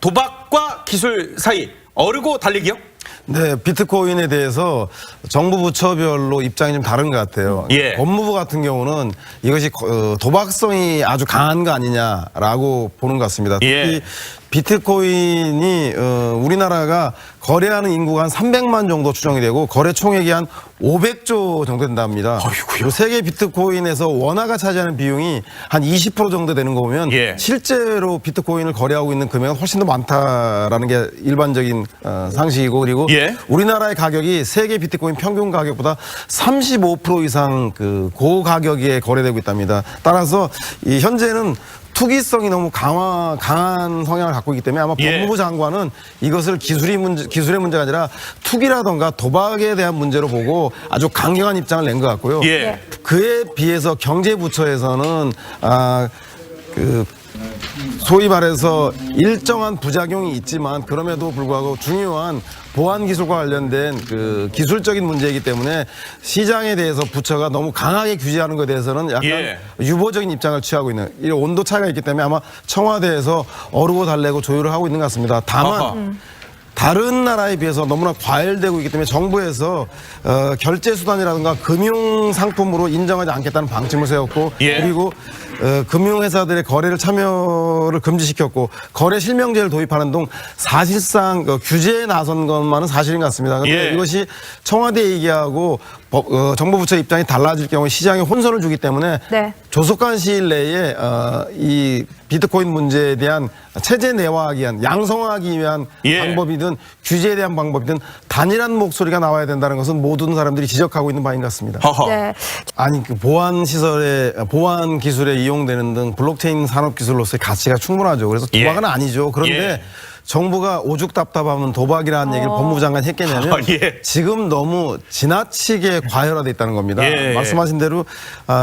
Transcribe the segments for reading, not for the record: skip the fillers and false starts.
도박과 기술 사이 어르고 달리기요? 네, 비트코인에 대해서 정부 부처별로 입장이 좀 다른 것 같아요. 예. 법무부 같은 경우는 이것이 도박성이 아주 강한 거 아니냐라고 보는 것 같습니다. 예. 특히 비트코인이 우리나라가 거래하는 인구가 한 300만 정도 추정이 되고 거래 총액이 한 500조 정도 된답니다. 그리고 세계 비트코인에서 원화가 차지하는 비용이 한 20% 정도 되는 거 보면 예. 실제로 비트코인을 거래하고 있는 금액은 훨씬 더 많다라는 게 일반적인 상식이고, 그리고 예. 우리나라의 가격이 세계 비트코인 평균 가격보다 35% 이상 그 고가격에 거래되고 있답니다. 따라서 이 현재는 투기성이 너무 강한 성향을 갖고 있기 때문에 아마 예. 법무부 장관은 이것을 기술의 문제가 아니라 투기라던가 도박에 대한 문제로 보고 아주 강경한 입장을 낸 것 같고요. 예. 그에 비해서 경제부처에서는 소위 말해서 일정한 부작용이 있지만 그럼에도 불구하고 중요한 보안 기술과 관련된 그 기술적인 문제이기 때문에 시장에 대해서 부처가 너무 강하게 규제하는 것에 대해서는 약간 예. 유보적인 입장을 취하고 있는, 이 온도 차이가 있기 때문에 아마 청와대에서 어르고 달래고 조율을 하고 있는 것 같습니다. 다만 다른 나라에 비해서 너무나 과열되고 있기 때문에 정부에서 결제 수단이라든가 금융 상품으로 인정하지 않겠다는 방침을 세웠고, 예. 그리고 금융회사들의 거래를 참여를 금지시켰고 거래 실명제를 도입하는 등 사실상 규제에 나선 것만은 사실인 것 같습니다. 그런데 예. 이것이 청와대 얘기하고 정부 부처 입장이 달라질 경우에 시장에 혼선을 주기 때문에 네. 조속한 시일 내에 이 비트코인 문제에 대한 체제 내화하기 위한, 양성화하기 위한 예. 방법이든 규제에 대한 방법이든 단일한 목소리가 나와야 된다는 것은 모든 사람들이 지적하고 있는 바인 것 같습니다. 허허. 네. 아니, 그 보안 기술에 이용되는 등 블록체인 산업 기술로서의 가치가 충분하죠. 그래서 도박은 예. 아니죠. 그런데 예. 정부가 오죽 답답하면 도박이라는 얘기를 법무부 장관이 했겠냐면 예. 지금 너무 지나치게 과열화돼 있다는 겁니다. 예. 말씀하신 대로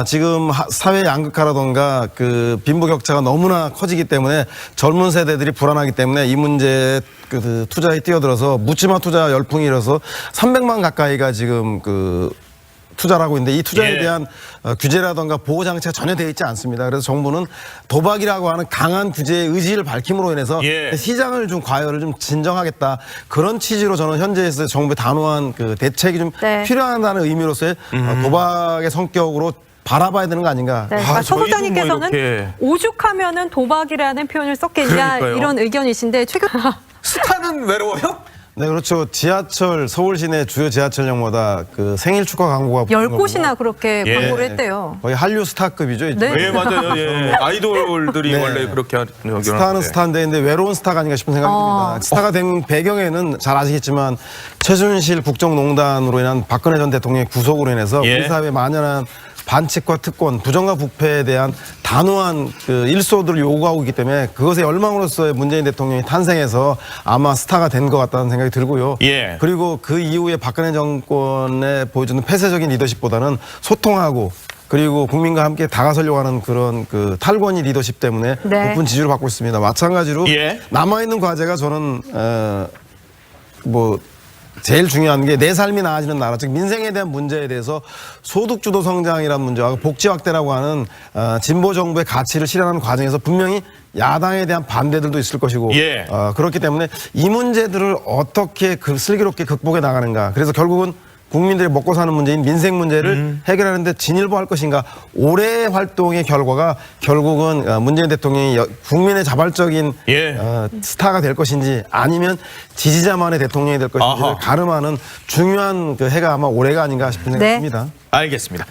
지금 사회 양극화라던가 그 빈부격차가 너무나 커지기 때문에 젊은 세대들이 불안하기 때문에 이 문제에 그 투자에 뛰어들어서 묻지마 투자 열풍이 일어서 300만 가까이가 지금 투자를 하고 있는데 이 투자에 예. 대한 규제라던가 보호 장치가 전혀 되어 있지 않습니다. 그래서 정부는 도박이라고 하는 강한 규제의 의지를 밝힘으로 인해서 예. 시장을 좀 과열을 좀 진정하겠다, 그런 취지로 저는 현재에서 정부의 단호한 그 대책이 좀 네. 필요하다는 의미로서의 도박의 성격으로 바라봐야 되는 거 아닌가. 네. 그러니까 서 저희도 소장님께서는 뭐 이렇게 오죽하면은 도박이라는 표현을 썼겠냐, 그러니까요. 이런 의견이신데 최근 스타는 외로워요? 네, 그렇죠. 지하철, 서울 시내 주요 지하철역마다 그 생일 축하 광고가 붙는 10곳이나 그렇게 예. 광고를 했대요. 거의 한류 스타급이죠. 네. 네, 맞아요. 예. 아이돌들이 네. 원래 그렇게 하는 스타는 스타인데 근데 외로운 스타가 아닌가 싶은 생각이 듭니다. 스타가 된 배경에는 잘 아시겠지만 최순실 국정농단으로 인한 박근혜 전 대통령의 구속으로 인해서 예. 우리 사회에 만연한 반칙과 특권, 부정과 부패에 대한 단호한 그 일소들을 요구하고 있기 때문에 그것의 열망으로서의 문재인 대통령이 탄생해서 아마 스타가 된 것 같다는 생각이 들고요. 예. 그리고 그 이후에 박근혜 정권에 보여주는 폐쇄적인 리더십보다는 소통하고 그리고 국민과 함께 다가서려고 하는 그런 그 탈권위 리더십 때문에 네. 높은 지지를 받고 있습니다. 마찬가지로 예. 남아있는 과제가 저는 제일 중요한 게 내 삶이 나아지는 나라, 즉 민생에 대한 문제에 대해서 소득주도 성장이라는 문제와 복지 확대라고 하는 진보 정부의 가치를 실현하는 과정에서 분명히 야당에 대한 반대들도 있을 것이고 예. 그렇기 때문에 이 문제들을 어떻게 슬기롭게 극복해 나가는가. 그래서 결국은 국민들이 먹고 사는 문제인 민생 문제를 해결하는데 진일보할 것인가. 올해의 활동의 결과가 결국은 문재인 대통령이 국민의 자발적인 예. 스타가 될 것인지 아니면 지지자만의 대통령이 될 것인지를 아하. 가름하는 중요한 그 해가 아마 올해가 아닌가 싶은 생각이 네. 듭니다. 알겠습니다.